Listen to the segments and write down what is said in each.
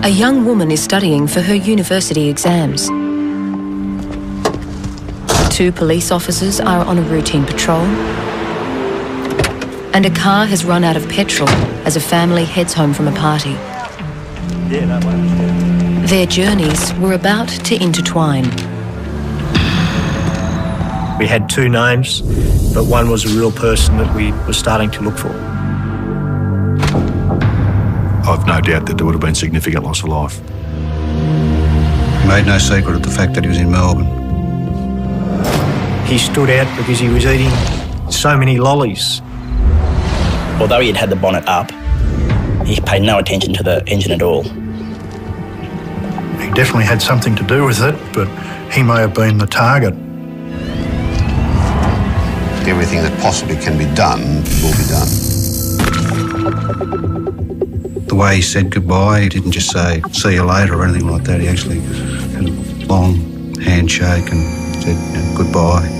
A young woman is studying for her university exams. Two police officers are on a routine patrol. And a car has run out of petrol as a family heads home from a party. Their journeys were about to intertwine. We had two names, but one was a real person that we were starting to look for. I've no doubt that there would have been significant loss of life. He made no secret of the fact that he was in Melbourne. He stood out because he was eating so many lollies. Although he had had the bonnet up, he paid no attention to the engine at all. He definitely had something to do with it, but he may have been the target. Everything that possibly can be done will be done. The way he said goodbye, he didn't just say, see you later or anything like that. He actually had a long handshake and said, goodbye.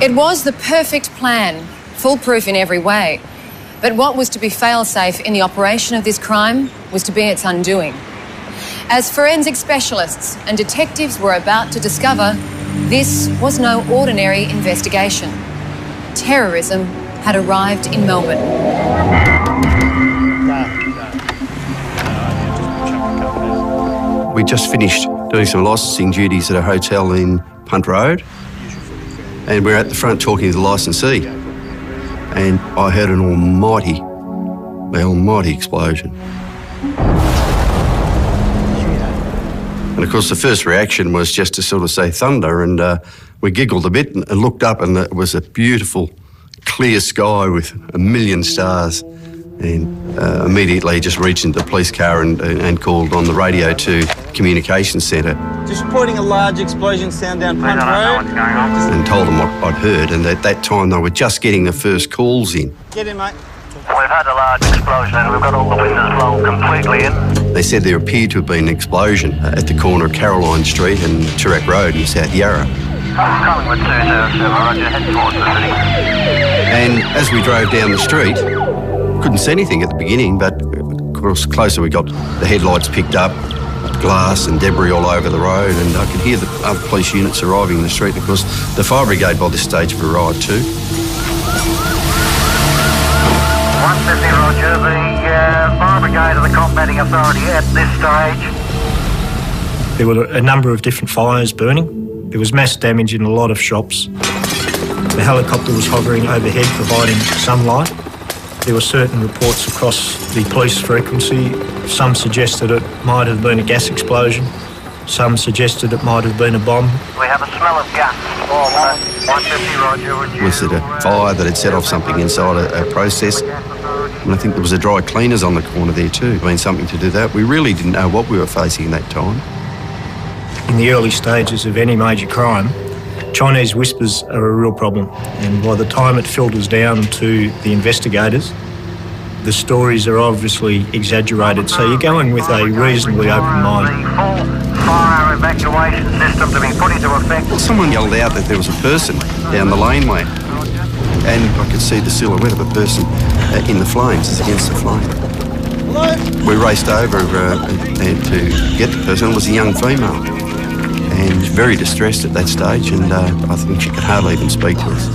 It was the perfect plan, foolproof in every way. But what was to be fail-safe in the operation of this crime was to be its undoing. As forensic specialists and detectives were about to discover, this was no ordinary investigation. Terrorism had arrived in Melbourne. We just finished doing some licensing duties at a hotel in Punt Road, and we're at the front talking to the licensee, and I heard an almighty explosion. And of course the first reaction was just to sort of say thunder, and we giggled a bit and looked up, and it was a beautiful clear sky with a million stars, and immediately just reached into the police car and called on the radio to communications centre. Just reporting a large explosion sound down Punt Road. And told them what I'd heard, and at that time they were just getting the first calls in. Get in, mate. We've had a large explosion and we've got all the windows blown completely in. They said there appeared to have been an explosion at the corner of Caroline Street and Toorak Road in South Yarra. Collingwood 207, roger, head towards the city. And as we drove down the street, couldn't see anything at the beginning, but of course closer we got, the headlights picked up, glass and debris all over the road, and I could hear the other police units arriving in the street. Of course, the fire brigade by this stage have arrived too. 150, roger. The fire brigade are the combating authority at this stage. There were a number of different fires burning. There was mass damage in a lot of shops. The helicopter was hovering overhead, providing some light. There were certain reports across the police frequency. Some suggested it might have been a gas explosion. Some suggested it might have been a bomb. We have a smell of gas. 150, roger. Was it a fire that had set off something inside a process? And I think there was a dry cleaners on the corner there too. I mean, something to do with that. We really didn't know what we were facing at that time. In the early stages of any major crime, Chinese whispers are a real problem, and by the time it filters down to the investigators, the stories are obviously exaggerated, so you're going with a reasonably open mind. Fire evacuation system to be put into effect. Someone yelled out that there was a person down the laneway, and I could see the silhouette of a person in the flames, against the flame. We raced over to get the person. It was a young female, and very distressed at that stage, and I think she could hardly even speak to us.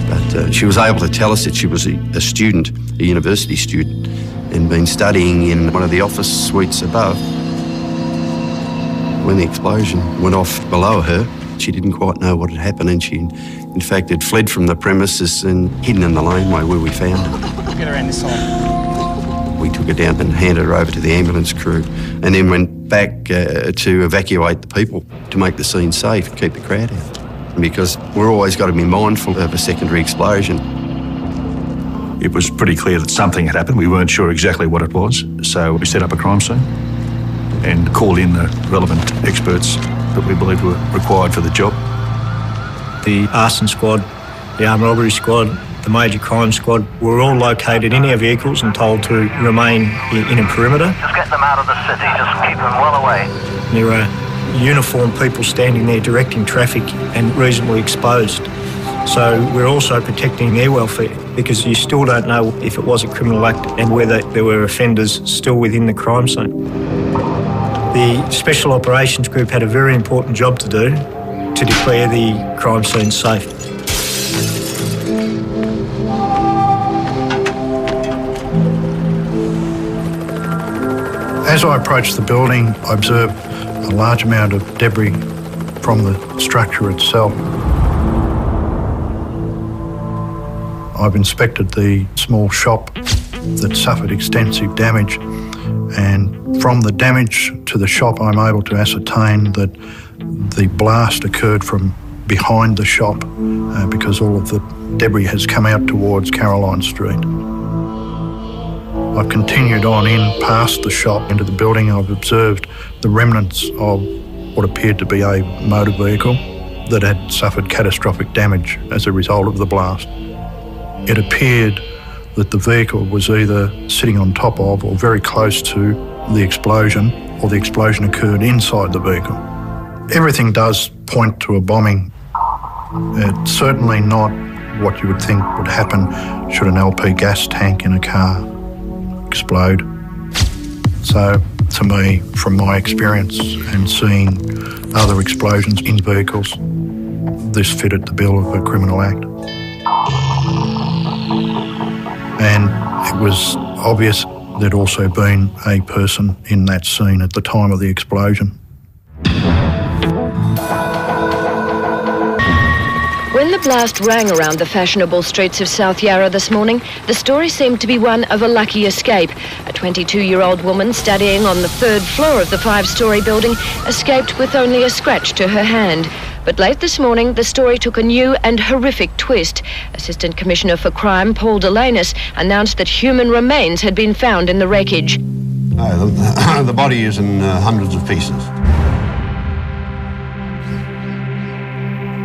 But she was able to tell us that she was a student, a university student, and been studying in one of the office suites above. When the explosion went off below her, she didn't quite know what had happened, and she, in fact, had fled from the premises and hidden in the laneway where we found her. Get her around this side. We took her down and handed her over to the ambulance crew, and then went back to evacuate the people to make the scene safe and keep the crowd out. because we're always got to be mindful of a secondary explosion. It was pretty clear that something had happened. We weren't sure exactly what it was, so we set up a crime scene and called in the relevant experts that we believed were required for the job. The arson squad, the armed robbery squad, the major crime squad were all located in our vehicles and told to remain in a perimeter. Just get them out of the city, just keep them well away. There are uniformed people standing there directing traffic and reasonably exposed. So we're also protecting their welfare because you still don't know if it was a criminal act and whether there were offenders still within the crime scene. The Special Operations Group had a very important job to do to declare the crime scene safe. As I approached the building, I observed a large amount of debris from the structure itself. I've inspected the small shop that suffered extensive damage, and from the damage to the shop I'm able to ascertain that the blast occurred from behind the shop because all of the debris has come out towards Caroline Street. I've continued on in past the shop into the building. I've observed the remnants of what appeared to be a motor vehicle that had suffered catastrophic damage as a result of the blast. It appeared that the vehicle was either sitting on top of or very close to the explosion, or the explosion occurred inside the vehicle. Everything does point to a bombing. It's certainly not what you would think would happen should an LP gas tank in a car explode. So, to me, from my experience and seeing other explosions in vehicles, this fitted the bill of a criminal act. And it was obvious there'd also been a person in that scene at the time of the explosion. When the blast rang around the fashionable streets of South Yarra this morning, the story seemed to be one of a lucky escape. A 22-year-old woman studying on the third floor of the 5-storey building escaped with only a scratch to her hand. But late this morning, the story took a new and horrific twist. Assistant Commissioner for Crime, Paul Delanus, announced that human remains had been found in the wreckage. No, the body is in hundreds of pieces.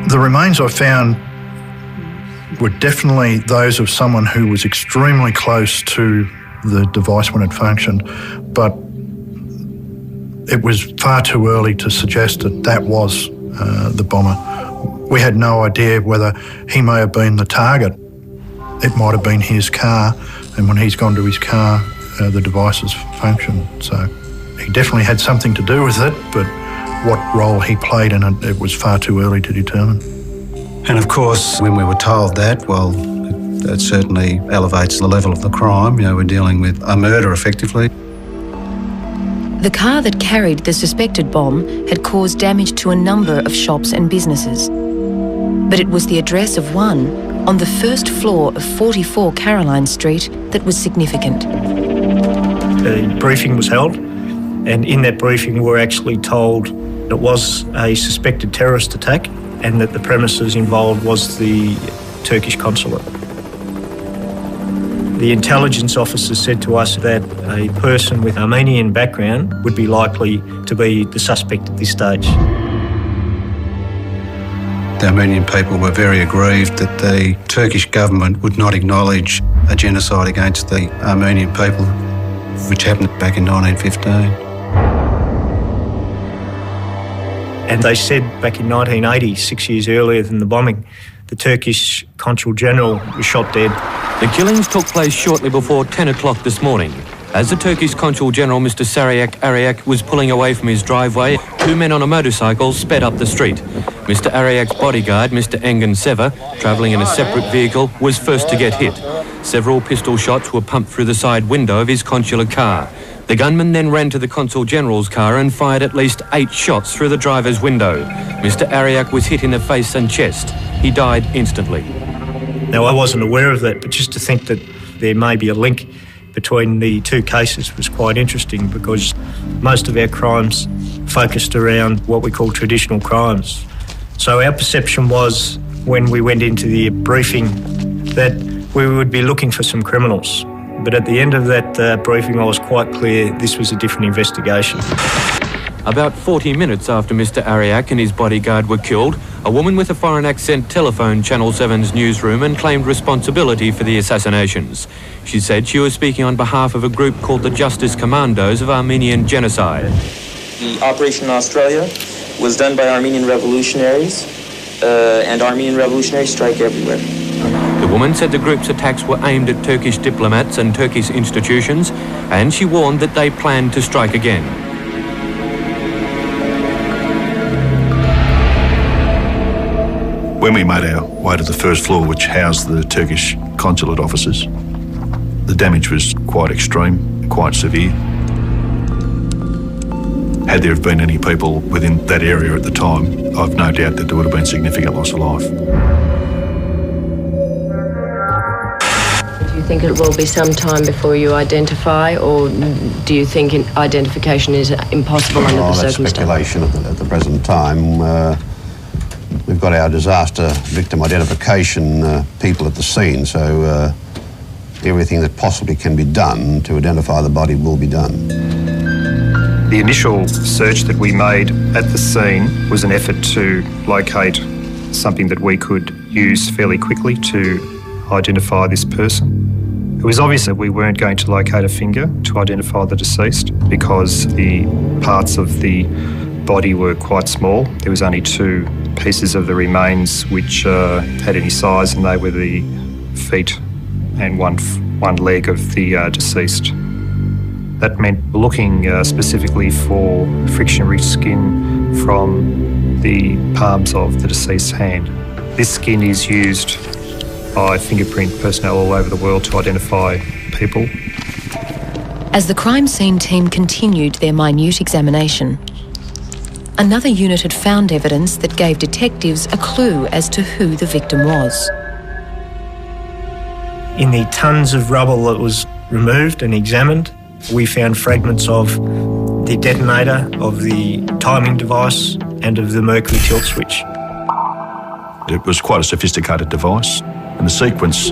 The remains I found were definitely those of someone who was extremely close to the device when it functioned, but it was far too early to suggest that that was the bomber. We had no idea whether he may have been the target. It might have been his car, and when he's gone to his car, the device has functioned. So he definitely had something to do with it, but what role he played in it, it was far too early to determine. And of course, when we were told that, well, it certainly elevates the level of the crime. You know, we're dealing with a murder, effectively. The car that carried the suspected bomb had caused damage to a number of shops and businesses. But it was the address of one on the first floor of 44 Caroline Street that was significant. A briefing was held, and in that briefing we were actually told it was a suspected terrorist attack and that the premises involved was the Turkish Consulate. The intelligence officers said to us that a person with Armenian background would be likely to be the suspect at this stage. The Armenian people were very aggrieved that the Turkish government would not acknowledge a genocide against the Armenian people, which happened back in 1915. And they said back in 1980, 6 years earlier than the bombing, the Turkish Consul General was shot dead. The killings took place shortly before 10 o'clock this morning. As the Turkish Consul General, Mr. Sariak Ariak, was pulling away from his driveway, two men on a motorcycle sped up the street. Mr. Ariak's bodyguard, Mr. Engen Seva, travelling in a separate vehicle, was first to get hit. Several pistol shots were pumped through the side window of his consular car. The gunman then ran to the Consul General's car and fired at least 8 shots through the driver's window. Mr. Ariak was hit in the face and chest. He died instantly. Now, I wasn't aware of that, but just to think that there may be a link between the two cases was quite interesting, because most of our crimes focused around what we call traditional crimes. So our perception was, when we went into the briefing, that we would be looking for some criminals. But at the end of that briefing, I was quite clear this was a different investigation. About 40 minutes after Mr. Ariak and his bodyguard were killed, a woman with a foreign accent telephoned Channel 7's newsroom and claimed responsibility for the assassinations. She said she was speaking on behalf of a group called the Justice Commandos of Armenian Genocide. The operation in Australia was done by Armenian revolutionaries, and Armenian revolutionaries strike everywhere. The woman said the group's attacks were aimed at Turkish diplomats and Turkish institutions, and she warned that they planned to strike again. When we made our way to the first floor, which housed the Turkish Consulate offices, the damage was quite extreme, quite severe. Had there have been any people within that area at the time, I've no doubt that there would have been significant loss of life. Do you think it will be some time before you identify, or do you think identification is impossible under the circumstances? That's speculation at the present time. We've got our disaster victim identification people at the scene, so everything that possibly can be done to identify the body will be done. The initial search that we made at the scene was an effort to locate something that we could use fairly quickly to identify this person. It was obvious that we weren't going to locate a finger to identify the deceased because the parts of the body were quite small. There was only 2 pieces of the remains which had any size, and they were the feet and one leg of the deceased. That meant looking specifically for friction-rich skin from the palms of the deceased's hand. This skin is used by fingerprint personnel all over the world to identify people. As the crime scene team continued their minute examination, another unit had found evidence that gave detectives a clue as to who the victim was. In the tons of rubble that was removed and examined, we found fragments of the detonator, of the timing device, and of the mercury tilt switch. It was quite a sophisticated device, and the sequence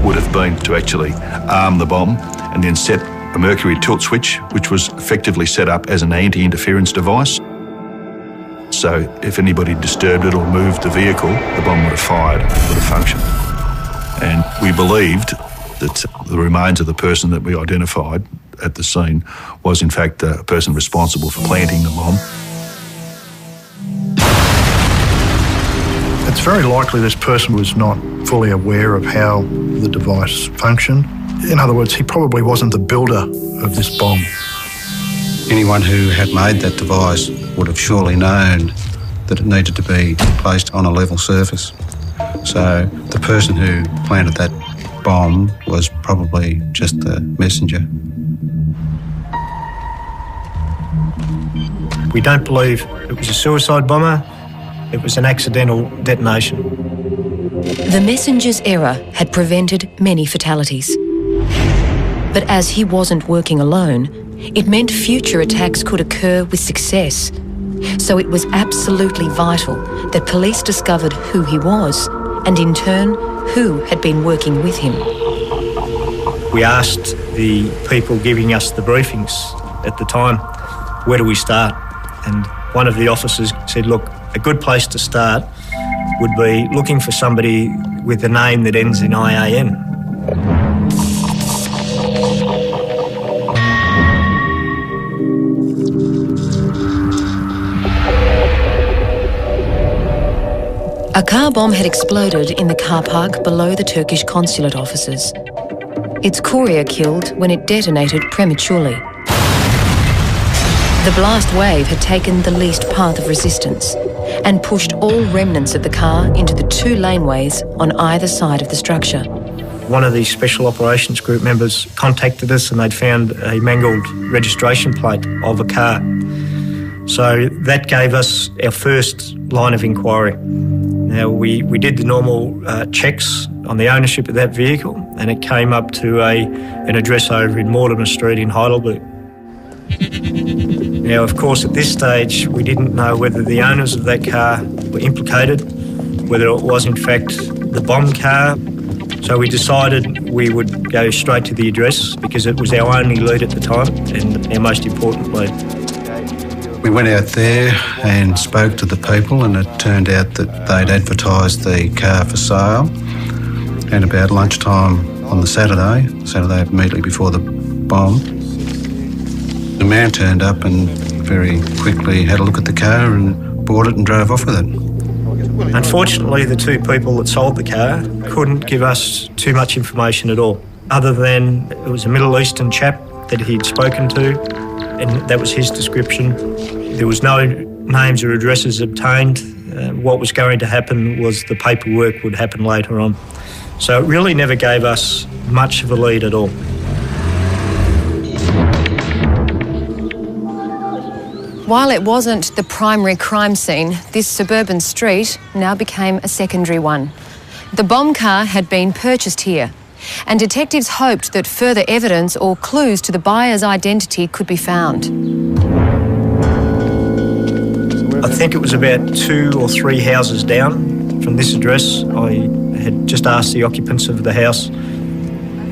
would have been to actually arm the bomb and then set a mercury tilt switch, which was effectively set up as an anti-interference device. So if anybody disturbed it or moved the vehicle, the bomb would have fired, it would have functioned. And we believed that the remains of the person that we identified at the scene was in fact the person responsible for planting the bomb. It's very likely this person was not fully aware of how the device functioned. In other words, he probably wasn't the builder of this bomb. Anyone who had made that device would have surely known that it needed to be placed on a level surface. So the person who planted that bomb was probably just the messenger. We don't believe it was a suicide bomber, it was an accidental detonation. The messenger's error had prevented many fatalities. But as he wasn't working alone, it meant future attacks could occur with success. So it was absolutely vital that police discovered who he was, and in turn, who had been working with him. We asked the people giving us the briefings at the time, where do we start? And one of the officers said, look, a good place to start would be looking for somebody with a name that ends in IAN. A car bomb had exploded in the car park below the Turkish Consulate offices. Its courier killed when it detonated prematurely. The blast wave had taken the least path of resistance and pushed all remnants of the car into the 2 laneways on either side of the structure. One of the Special Operations Group members contacted us and they'd found a mangled registration plate of a car. So that gave us our first line of inquiry. Now, we did the normal checks on the ownership of that vehicle, and it came up to an address over in Mortimer Street in Heidelberg. Now, of course, at this stage, we didn't know whether the owners of that car were implicated, whether it was in fact the bomb car. So we decided we would go straight to the address because it was our only lead at the time and our most important lead. We went out there and spoke to the people, and it turned out that they'd advertised the car for sale. And about lunchtime on the Saturday immediately before the bomb, the man turned up and very quickly had a look at the car and bought it and drove off with it. Unfortunately, the two people that sold the car couldn't give us too much information at all, other than it was a Middle Eastern chap that he'd spoken to, and that was his description. There was no names or addresses obtained. What was going to happen was the paperwork would happen later on. So it really never gave us much of a lead at all. While it wasn't the primary crime scene, this suburban street now became a secondary one. The bomb car had been purchased here, and detectives hoped that further evidence or clues to the buyer's identity could be found. I think it was about 2 or 3 houses down from this address. I had just asked the occupants of the house,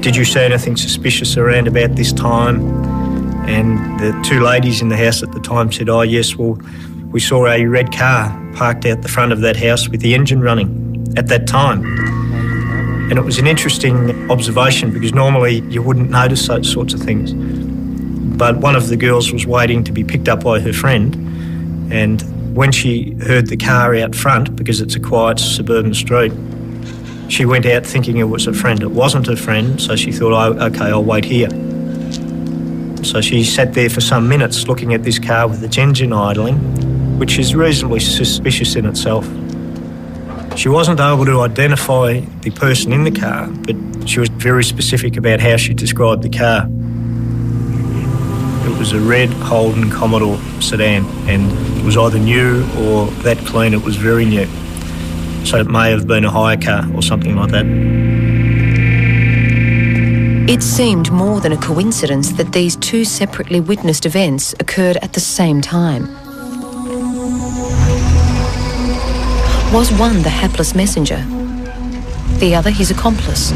did you see anything suspicious around about this time? And the two ladies in the house at the time said, oh yes, well, we saw a red car parked out the front of that house with the engine running at that time. And it was an interesting observation because normally you wouldn't notice those sorts of things. But one of the girls was waiting to be picked up by her friend, and when she heard the car out front, because it's a quiet suburban street, she went out thinking it was a friend. It wasn't a friend, so she thought, oh, okay, I'll wait here. So she sat there for some minutes looking at this car with its engine idling, which is reasonably suspicious in itself. She wasn't able to identify the person in the car, but she was very specific about how she described the car. It was a red Holden Commodore sedan, and it was either new or that clean it was very new. So it may have been a hire car or something like that. It seemed more than a coincidence that these two separately witnessed events occurred at the same time. Was one the hapless messenger, the other his accomplice?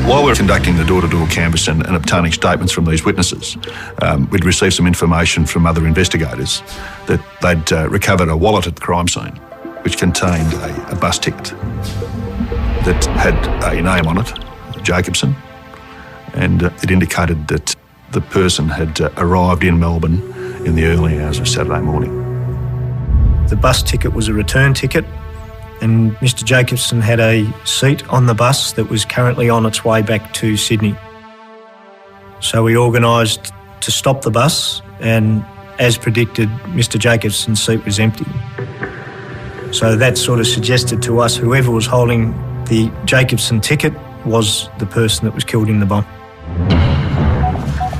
While we were conducting the door-to-door canvass and obtaining statements from these witnesses, we'd received some information from other investigators that they'd recovered a wallet at the crime scene, which contained a bus ticket that had a name on it, Jacobson, and it indicated that the person had arrived in Melbourne in the early hours of Saturday morning. The bus ticket was a return ticket, and Mr. Jacobson had a seat on the bus that was currently on its way back to Sydney. So we organised to stop the bus, and as predicted, Mr. Jacobson's seat was empty. So that sort of suggested to us whoever was holding the Jacobson ticket was the person that was killed in the bomb.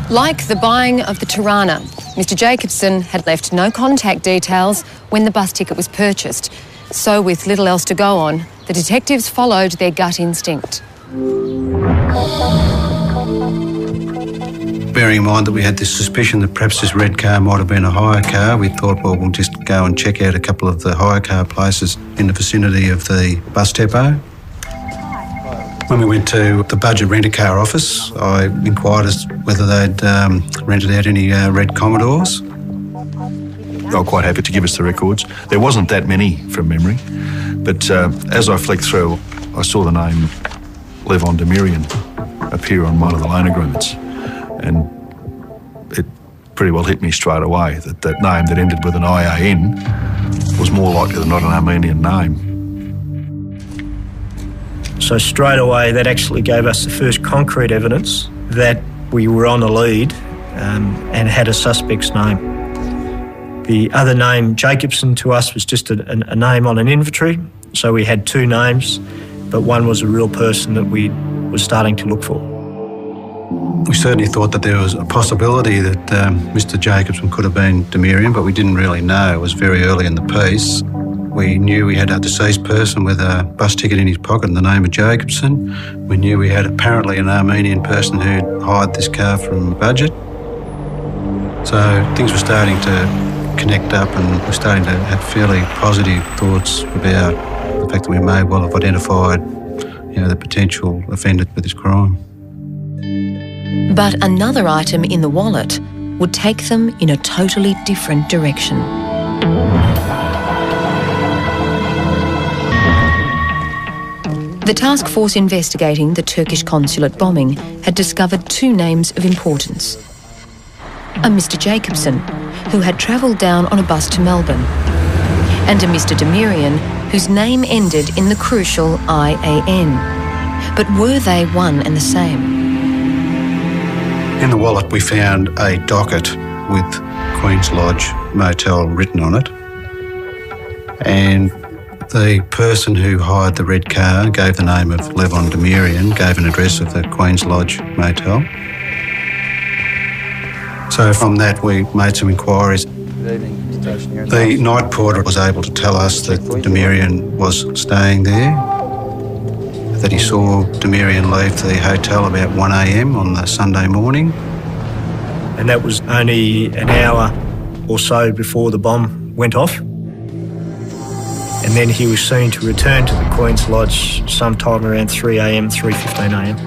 Like the buying of the Tirana, Mr. Jacobson had left no contact details when the bus ticket was purchased. So with little else to go on, the detectives followed their gut instinct. Bearing in mind that we had this suspicion that perhaps this red car might have been a hire car, we thought, well, we'll just go and check out a couple of the hire car places in the vicinity of the bus depot. When we went to the budget rent-a-car office, I inquired as whether they'd rented out any red Commodores. They were quite happy to give us the records. There wasn't that many from memory, but as I flicked through, I saw the name Levon appear on one of the loan agreements, and it pretty well hit me straight away that that name that ended with an IAN was more likely than not an Armenian name. So straight away, that actually gave us the first concrete evidence that we were on a lead and had a suspect's name. The other name, Jacobson, to us was just a name on an inventory. So we had two names, but one was a real person that we were starting to look for. We certainly thought that there was a possibility that Mr. Jacobson could have been Demirian, but we didn't really know. It was very early in the piece. We knew we had a deceased person with a bus ticket in his pocket in the name of Jacobson. We knew we had apparently an Armenian person who'd hired this car from a budget. So things were starting to connect up, and we're starting to have fairly positive thoughts about the fact that we may well have identified, the potential offender for this crime. But another item in the wallet would take them in a totally different direction. The task force investigating the Turkish Consulate bombing had discovered two names of importance. A Mr. Jacobson, who had travelled down on a bus to Melbourne, and a Mr. Demirian, whose name ended in the crucial IAN. But were they one and the same? In the wallet we found a docket with Queen's Lodge Motel written on it, and the person who hired the red car gave the name of Levon Demirian, gave an address of the Queen's Lodge Motel. So from that we made some inquiries. The night porter was able to tell us that Demirian was staying there, that he saw Demirian leave the hotel about 1 a.m. on the Sunday morning. And that was only an hour or so before the bomb went off. And then he was seen to return to the Queen's Lodge sometime around 3 a.m, 3:15 a.m.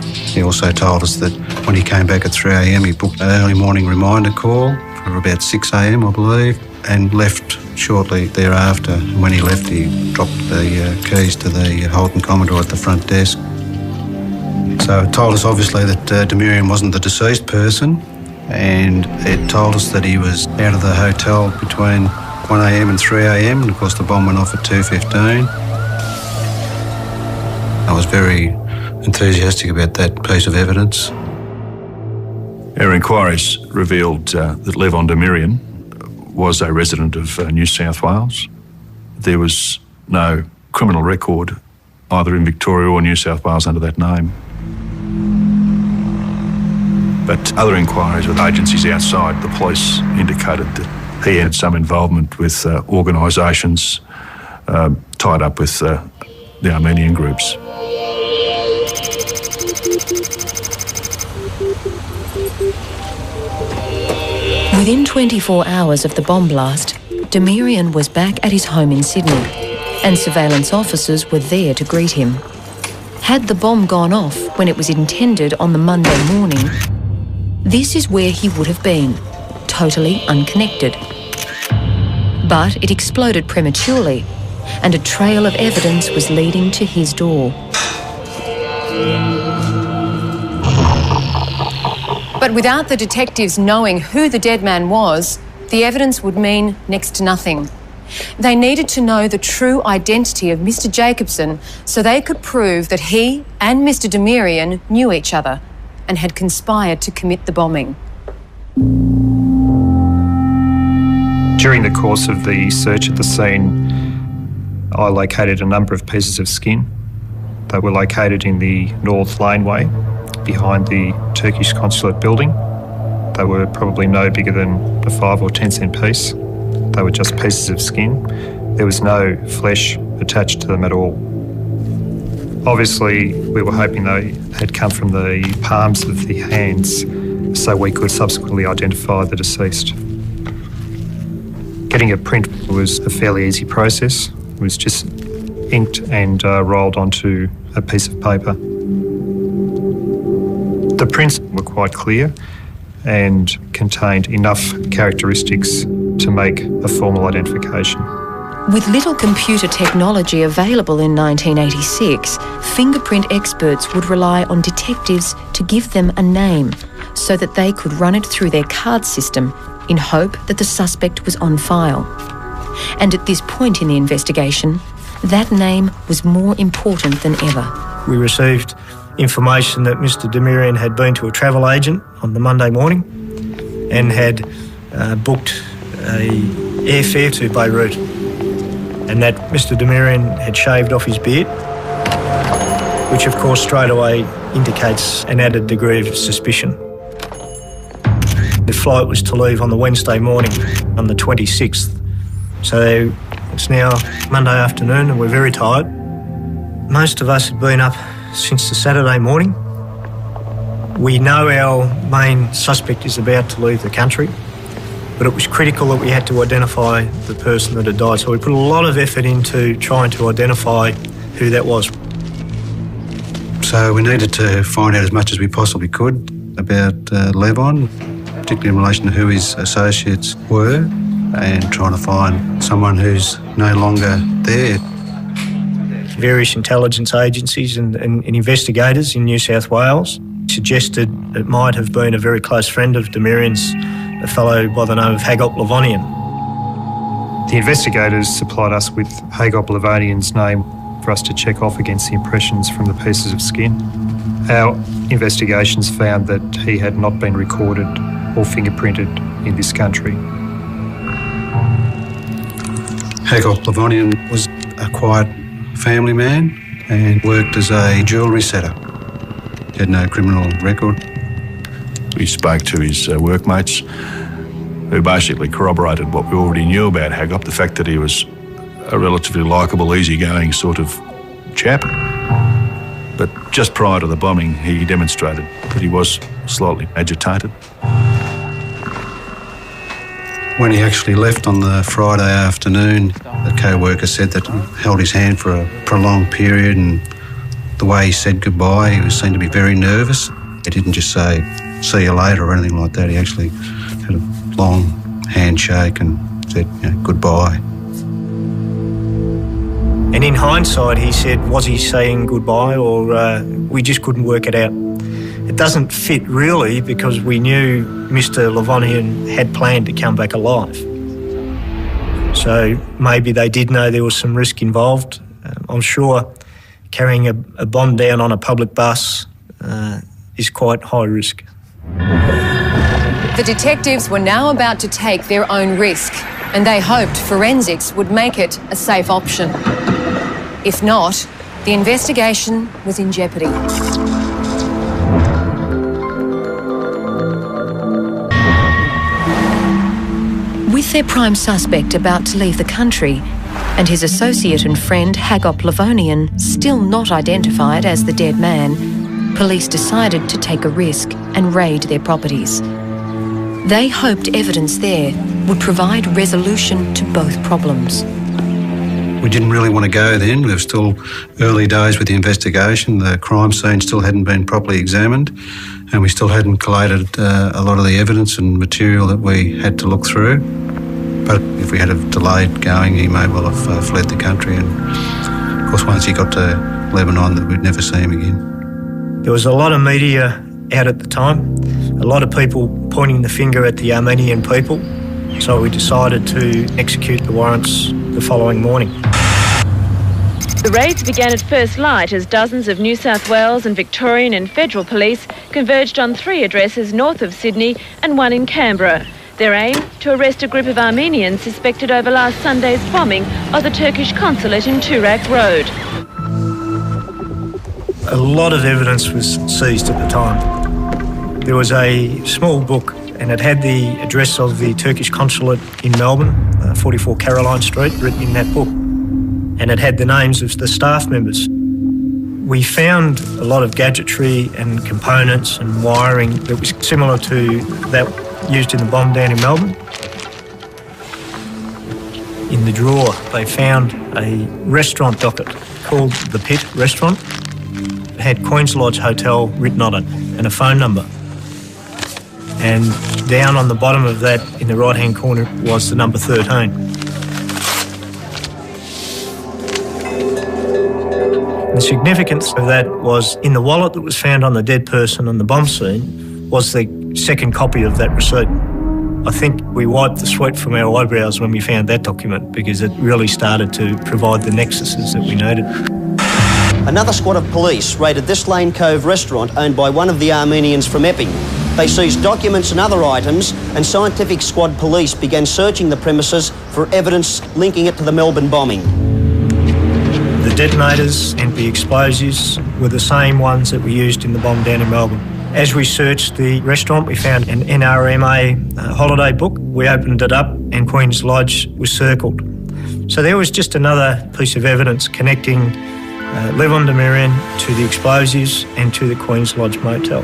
He also told us that when he came back at 3 a.m, he booked an early morning reminder call for about 6 a.m, I believe, and left shortly thereafter. When he left, he dropped the keys to the Holden Commodore at the front desk. So it told us obviously that Demirian wasn't the deceased person, and it told us that he was out of the hotel between 1 a.m. and 3 a.m, and of course the bomb went off at 2:15. I was very enthusiastic about that piece of evidence. Our inquiries revealed that Levon Demirian was a resident of New South Wales. There was no criminal record either in Victoria or New South Wales under that name. But other inquiries with agencies outside the police indicated that he had some involvement with organisations tied up with the Armenian groups. Within 24 hours of the bomb blast, Demirian was back at his home in Sydney, and surveillance officers were there to greet him. Had the bomb gone off when it was intended on the Monday morning, this is where he would have been, totally unconnected. But it exploded prematurely, and a trail of evidence was leading to his door. But without the detectives knowing who the dead man was, the evidence would mean next to nothing. They needed to know the true identity of Mr. Jacobson so they could prove that he and Mr. Demirian knew each other and had conspired to commit the bombing. During the course of the search at the scene, I located a number of pieces of skin. They were located in the north laneway behind the Turkish Consulate building. They were probably no bigger than a 5 or 10 cent piece. They were just pieces of skin. There was no flesh attached to them at all. Obviously, we were hoping they had come from the palms of the hands so we could subsequently identify the deceased. Getting a print was a fairly easy process. It was just inked and rolled onto a piece of paper. The prints were quite clear and contained enough characteristics to make a formal identification. With little computer technology available in 1986, fingerprint experts would rely on detectives to give them a name so that they could run it through their card system in hope that the suspect was on file. And at this point in the investigation, that name was more important than ever. We received information that Mr. Demirian had been to a travel agent on the Monday morning and had booked a airfare to Beirut, and that Mr. Demirian had shaved off his beard, which of course straight away indicates an added degree of suspicion. The flight was to leave on the Wednesday morning on the 26th, so It's now Monday afternoon and we're very tired. Most of us had been up since the Saturday morning. We know our main suspect is about to leave the country, but it was critical that we had to identify the person that had died. So we put a lot of effort into trying to identify who that was. So we needed to find out as much as we possibly could about Levon, particularly in relation to who his associates were, and trying to find someone who's no longer there. Various intelligence agencies and investigators in New South Wales suggested it might have been a very close friend of Demirian's, a fellow by the name of Hackob Levonyan. The investigators supplied us with Hackob Levonyan's name for us to check off against the impressions from the pieces of skin. Our investigations found that he had not been recorded or fingerprinted in this country. Hackob Levonyan was a quiet family man and worked as a jewellery setter. He had no criminal record. We spoke to his workmates who basically corroborated what we already knew about Hackob, the fact that he was a relatively likeable, easygoing sort of chap. But just prior to the bombing, he demonstrated that he was slightly agitated. When he actually left on the Friday afternoon, a co-worker said that he held his hand for a prolonged period, and the way he said goodbye, he seemed to be very nervous. He didn't just say, "see you later" or anything like that. He actually had a long handshake and said, goodbye. And in hindsight, he said, was he saying goodbye or we just couldn't work it out? It doesn't fit really because we knew Mr. Levonyan had planned to come back alive. So maybe they did know there was some risk involved. I'm sure carrying a bomb down on a public bus is quite high risk. The detectives were now about to take their own risk, and they hoped forensics would make it a safe option. If not, the investigation was in jeopardy. With their prime suspect about to leave the country and his associate and friend Hackob Levonyan still not identified as the dead man, police decided to take a risk and raid their properties. They hoped evidence there would provide resolution to both problems. We didn't really want to go then. We were still early days with the investigation. The crime scene still hadn't been properly examined, and we still hadn't collated a lot of the evidence and material that we had to look through. But if we had have delayed going, he may well have fled the country. And of course, once he got to Lebanon, that we'd never see him again. There was a lot of media out at the time, a lot of people pointing the finger at the Armenian people. So we decided to execute the warrants the following morning. The raids began at first light as dozens of New South Wales and Victorian and federal police converged on 3 addresses north of Sydney and 1 in Canberra. Their aim, to arrest a group of Armenians suspected over last Sunday's bombing of the Turkish Consulate in Toorak Road. A lot of evidence was seized at the time. There was a small book and it had the address of the Turkish Consulate in Melbourne, 44 Caroline Street, written in that book. And it had the names of the staff members. We found a lot of gadgetry and components and wiring that was similar to that used in the bomb down in Melbourne. In the drawer, they found a restaurant docket called the Pit Restaurant. It had Queen's Lodge Hotel written on it and a phone number. And down on the bottom of that, in the right-hand corner, was the number 13. The significance of that was in the wallet that was found on the dead person on the bomb scene was the second copy of that receipt. I think we wiped the sweat from our eyebrows when we found that document because it really started to provide the nexuses that we needed. Another squad of police raided this Lane Cove restaurant owned by one of the Armenians from Epping. They seized documents and other items, and Scientific Squad police began searching the premises for evidence linking it to the Melbourne bombing. The detonators and the explosives were the same ones that we used in the bomb down in Melbourne. As we searched the restaurant, we found an NRMA holiday book. We opened it up and Queen's Lodge was circled. So there was just another piece of evidence connecting Levon Demirian to the explosives and to the Queen's Lodge Motel.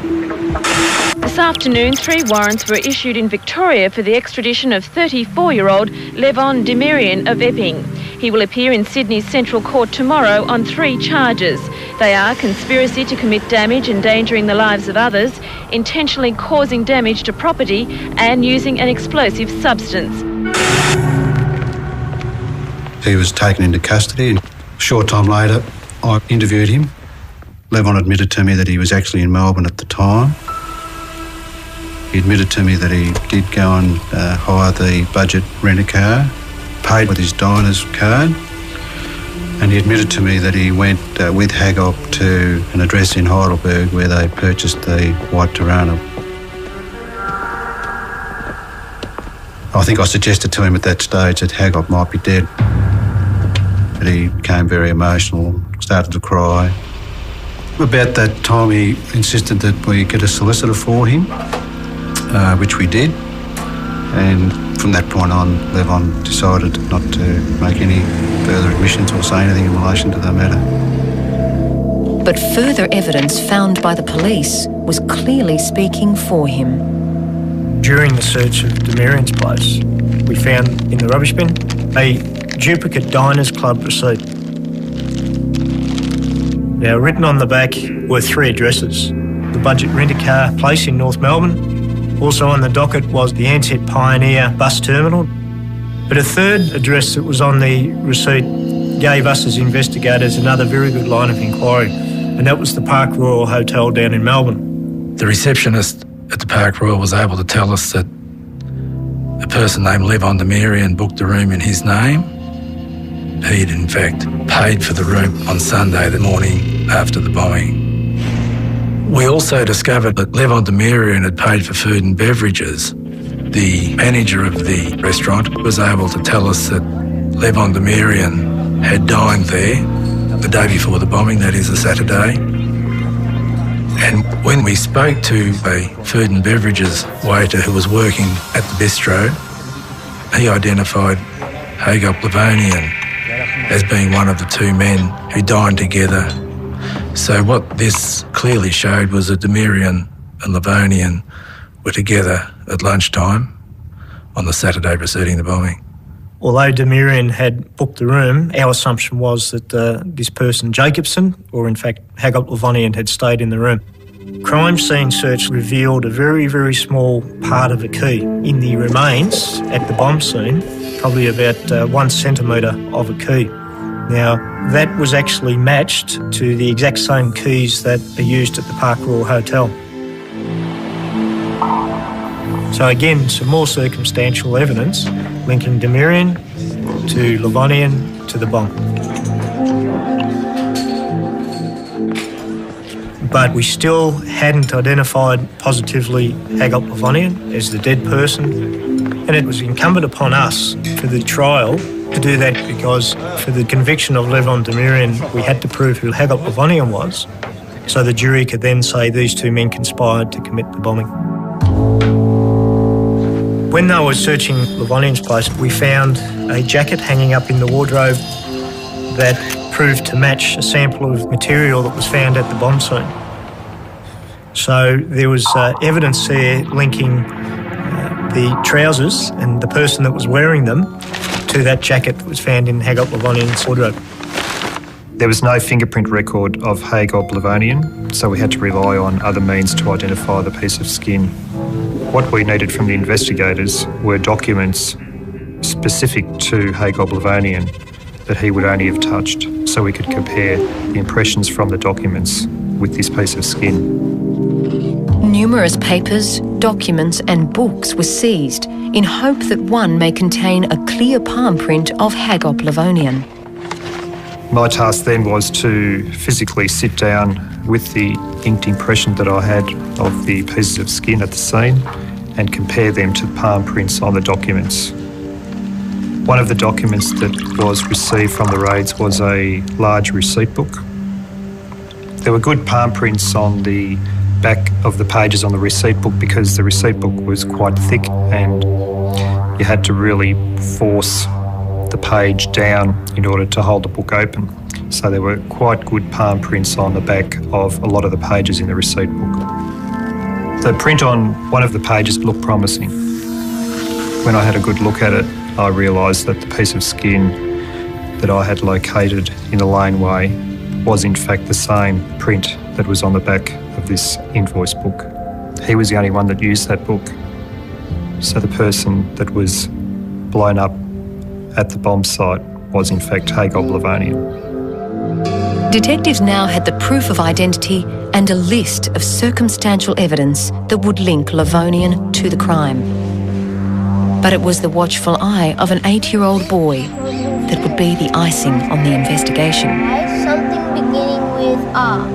This afternoon, 3 warrants were issued in Victoria for the extradition of 34-year-old Levon Demirian of Epping. He will appear in Sydney's Central Court tomorrow on 3 charges. They are conspiracy to commit damage endangering the lives of others, intentionally causing damage to property, and using an explosive substance. He was taken into custody, and a short time later I interviewed him. Levon admitted to me that he was actually in Melbourne at the time. He admitted to me that he did go and hire the budget rent-a-car, paid with his diner's card, and he admitted to me that he went with Hagop to an address in Heidelberg where they purchased the white Tirana. I think I suggested to him at that stage that Hagop might be dead. But he became very emotional, started to cry. About that time he insisted that we get a solicitor for him, which we did. And from that point on, Levon decided not to make any further admissions or say anything in relation to the matter. But further evidence found by the police was clearly speaking for him. During the search of Demirian's place, we found in the rubbish bin a duplicate Diners Club receipt. Now, written on the back were 3 addresses. The budget rent-a-car place in North Melbourne. Also on the docket was the Ansett Pioneer bus terminal. But a third address that was on the receipt gave us as investigators another very good line of inquiry, and that was the Park Royal Hotel down in Melbourne. The receptionist at the Park Royal was able to tell us that a person named Levon Demirian booked a room in his name. He'd in fact paid for the room on Sunday, the morning after the bombing. We also discovered that Levon Demirian had paid for food and beverages. The manager of the restaurant was able to tell us that Levon Demirian had dined there the day before the bombing, that is a Saturday. And when we spoke to a food and beverages waiter who was working at the bistro, he identified Hagop Levonian as being one of the 2 men who dined together. So what this clearly showed was that Demirian and Levonian were together at lunchtime on the Saturday preceding the bombing. Although Demirian had booked the room, our assumption was that this person, Jacobson, or in fact Hagop Levonian, had stayed in the room. Crime scene search revealed a very, very small part of a key in the remains at the bomb scene, probably about 1 centimetre of a key. Now, that was actually matched to the exact same keys that are used at the Park Royal Hotel. So again, some more circumstantial evidence linking Demirian to Levonian to the bomb. But we still hadn't identified positively Hagop Levonian as the dead person, and it was incumbent upon us for the trial to do that, because for the conviction of Levon Demirian we had to prove who Hagop Levonian was, so the jury could then say these 2 men conspired to commit the bombing. When they were searching Levonian's place, we found a jacket hanging up in the wardrobe that proved to match a sample of material that was found at the bomb scene. So there was evidence there linking the trousers and the person that was wearing them to that jacket that was found in Hagop Levonian's wardrobe. There was no fingerprint record of Hagop Levonian, so we had to rely on other means to identify the piece of skin. What we needed from the investigators were documents specific to Hagop Levonian that he would only have touched, so we could compare the impressions from the documents with this piece of skin. Numerous papers, documents and books were seized in hope that one may contain a clear palm print of Hagop Levonian. My task then was to physically sit down with the inked impression that I had of the pieces of skin at the scene and compare them to palm prints on the documents. One of the documents that was received from the raids was a large receipt book. There were good palm prints on the back of the pages on the receipt book because the receipt book was quite thick and you had to really force the page down in order to hold the book open. So there were quite good palm prints on the back of a lot of the pages in the receipt book. The print on one of the pages looked promising. When I had a good look at it, I realised that the piece of skin that I had located in the laneway was in fact the same print that was on the back of this invoice book. He was the only one that used that book. So the person that was blown up at the bomb site was in fact Hacop Levonian. Detectives now had the proof of identity and a list of circumstantial evidence that would link Levonian to the crime. But it was the watchful eye of an 8-year-old boy that would be the icing on the investigation. Something beginning with R.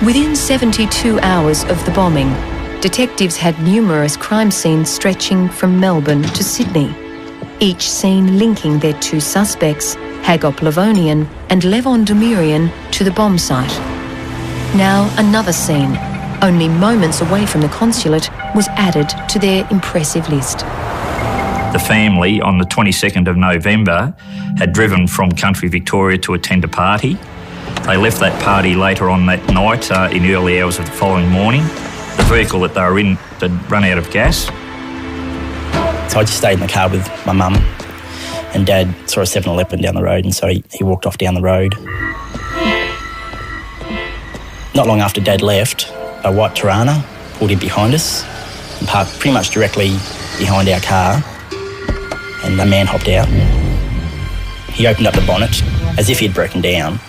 Within 72 hours of the bombing, detectives had numerous crime scenes stretching from Melbourne to Sydney, each scene linking their two suspects, Hacop Levonian and Levon Demirian, to the bomb site. Now another scene, only moments away from the consulate, was added to their impressive list. The family, on the 22nd of November, had driven from country Victoria to attend a party. They left that party later on that night in the early hours of the following morning. The vehicle that they were in had run out of gas. So I just stayed in the car with my mum, and Dad saw a 7-Eleven down the road, and so he walked off down the road. Not long after Dad left, a white Tirana pulled in behind us and parked pretty much directly behind our car, and a man hopped out. He opened up the bonnet as if he'd broken down.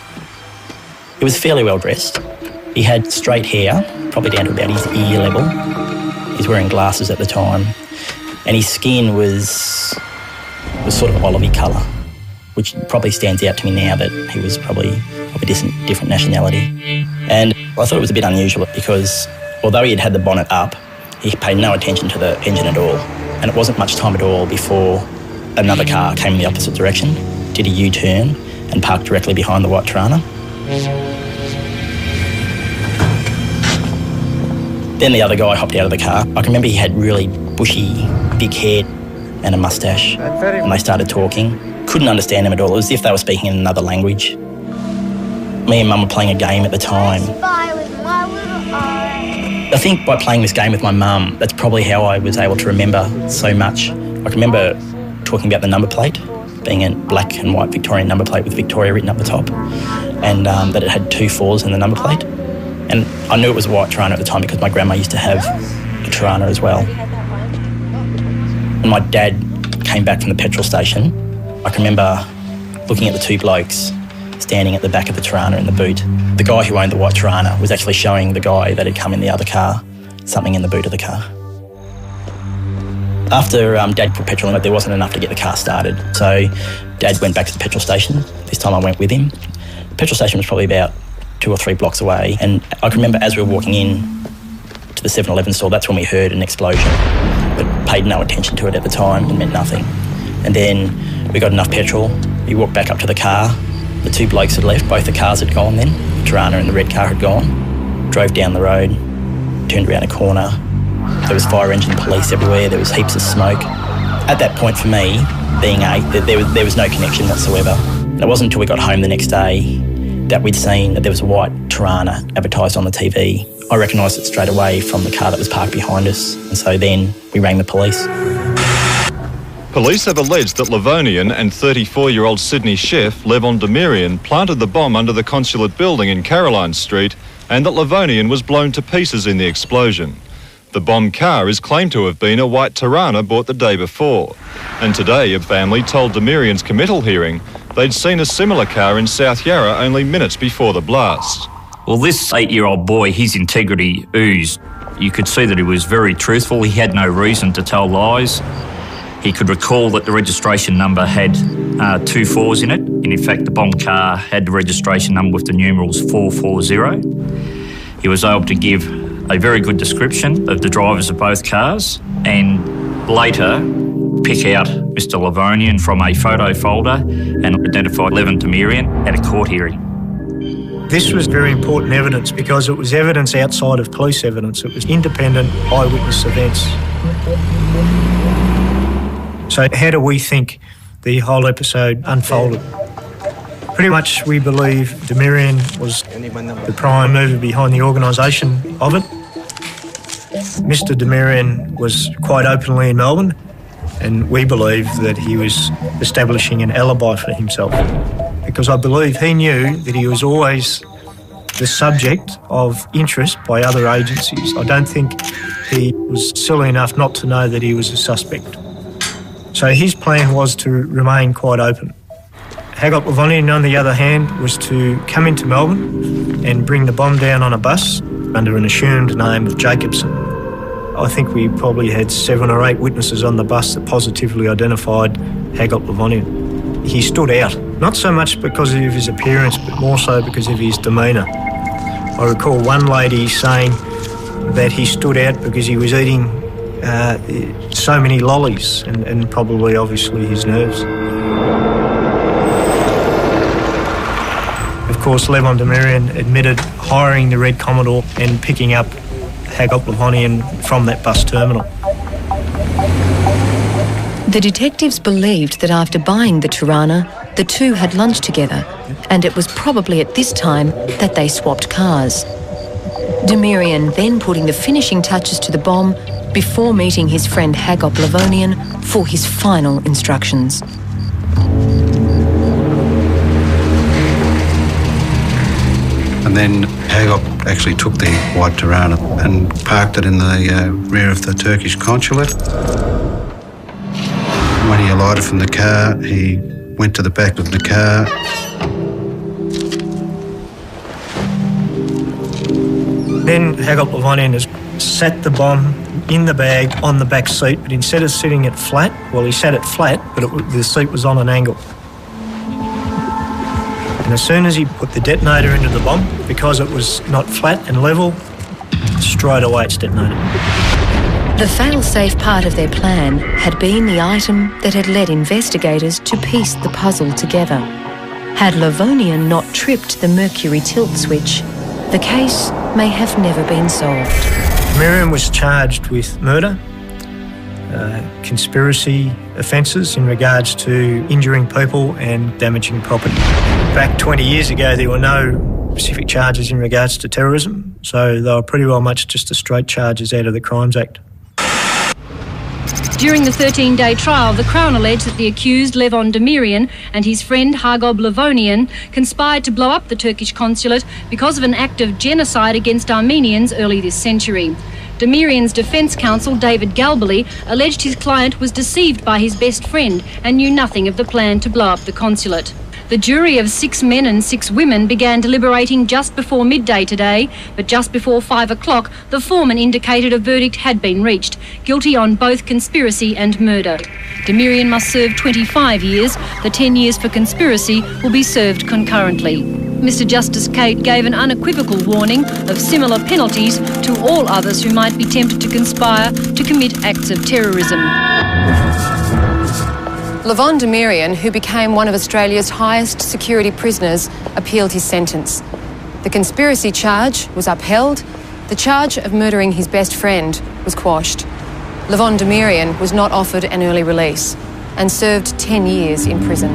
He was fairly well dressed. He had straight hair, probably down to about his ear level. He's wearing glasses at the time, and his skin was sort of olivey colour, which probably stands out to me now that he was probably of a different nationality. And I thought it was a bit unusual because although he had had the bonnet up, he paid no attention to the engine at all. And it wasn't much time at all before another car came in the opposite direction, did a U-turn and parked directly behind the white Tirana. Then the other guy hopped out of the car. I can remember he had really bushy, big hair and a moustache. And they started talking. Couldn't understand him at all. It was as if they were speaking in another language. Me and Mum were playing a game at the time. I think by playing this game with my mum, that's probably how I was able to remember so much. I can remember talking about the number plate, being a black and white Victorian number plate with Victoria written up the top, and that it had 2 4s in the number plate. And I knew it was a white Tirana at the time because my grandma used to have a Tirana as well. When my dad came back from the petrol station, I can remember looking at the 2 blokes standing at the back of the Tirana in the boot. The guy who owned the white Tirana was actually showing the guy that had come in the other car something in the boot of the car. After Dad put petrol in it, there wasn't enough to get the car started. So Dad went back to the petrol station. This time I went with him. The petrol station was probably about 2 or 3 blocks away. And I can remember as we were walking in to the 7-Eleven store, that's when we heard an explosion. But paid no attention to it at the time. It meant nothing. And then we got enough petrol. We walked back up to the car. The 2 blokes had left. Both the cars had gone then. The Tirana and the red car had gone. Drove down the road, turned around a corner. There was fire engine police everywhere. There was heaps of smoke. At that point for me, being 8, there was no connection whatsoever. And it wasn't until we got home the next day that we'd seen that there was a white Tirana advertised on the TV. I recognised it straight away from the car that was parked behind us. And so then we rang the police. Police have alleged that Levonian and 34-year-old Sydney chef Levon Demirian planted the bomb under the consulate building in Caroline Street and that Levonian was blown to pieces in the explosion. The bomb car is claimed to have been a white Tirana bought the day before. And today a family told Demirian's committal hearing they'd seen a similar car in South Yarra only minutes before the blast. Well, this 8-year-old boy, his integrity oozed. You could see that he was very truthful. He had no reason to tell lies. He could recall that the registration number had 2 4s in it. And in fact, the bomb car had the registration number with the numerals 440. He was able to give a very good description of the drivers of both cars and later pick out Mr. Levonian from a photo folder and identify Levon Demirian at a court hearing. This was very important evidence because it was evidence outside of police evidence. It was independent eyewitness events. So how do we think the whole episode unfolded? Pretty much we believe Demirian was the prime mover behind the organisation of it. Mr Demirian was quite openly in Melbourne, and we believe that he was establishing an alibi for himself, because I believe he knew that he was always the subject of interest by other agencies. I don't think he was silly enough not to know that he was a suspect. So his plan was to remain quite open. Hagop Levonian, on the other hand, was to come into Melbourne and bring the bomb down on a bus under an assumed name of Jacobson. I think we probably had 7 or 8 witnesses on the bus that positively identified Hagop Levonian. He stood out, not so much because of his appearance, but more so because of his demeanour. I recall one lady saying that he stood out because he was eating so many lollies and probably, obviously, his nerves. Of course, Levon Demirian admitted hiring the Red Commodore and picking up Hagop Levonian from that bus terminal. The detectives believed that after buying the Tirana, the two had lunch together, and it was probably at this time that they swapped cars. Demirian then putting the finishing touches to the bomb before meeting his friend Hagop Levonian for his final instructions. And then Hagop actually took the white Tirana and parked it in the rear of the Turkish Consulate. When he alighted from the car, he went to the back of the car. Then Hagop Levonian has sat the bomb in the bag on the back seat, but instead of sitting it flat, well, he sat it flat, but the seat was on an angle. And as soon as he put the detonator into the bomb, because it was not flat and level, straight away it's detonated. The fail-safe part of their plan had been the item that had led investigators to piece the puzzle together. Had Levonian not tripped the mercury tilt switch, the case may have never been solved. Miriam was charged with murder, conspiracy offences in regards to injuring people and damaging property. Back 20 years ago, there were no specific charges in regards to terrorism, so they were pretty well much just the straight charges out of the Crimes Act. During the 13-day trial, the Crown alleged that the accused, Levon Demirian, and his friend Hagop Levonian conspired to blow up the Turkish consulate because of an act of genocide against Armenians early this century. Demirian's defence counsel, David Galbally, alleged his client was deceived by his best friend and knew nothing of the plan to blow up the consulate. The jury of 6 men and 6 women began deliberating just before midday today, but just before 5 o'clock, the foreman indicated a verdict had been reached, guilty on both conspiracy and murder. Demirian must serve 25 years. The 10 years for conspiracy will be served concurrently. Mr Justice Cate gave an unequivocal warning of similar penalties to all others who might be tempted to conspire to commit acts of terrorism. Levon Demirian, who became one of Australia's highest security prisoners, appealed his sentence. The conspiracy charge was upheld. The charge of murdering his best friend was quashed. Levon Demirian was not offered an early release and served 10 years in prison.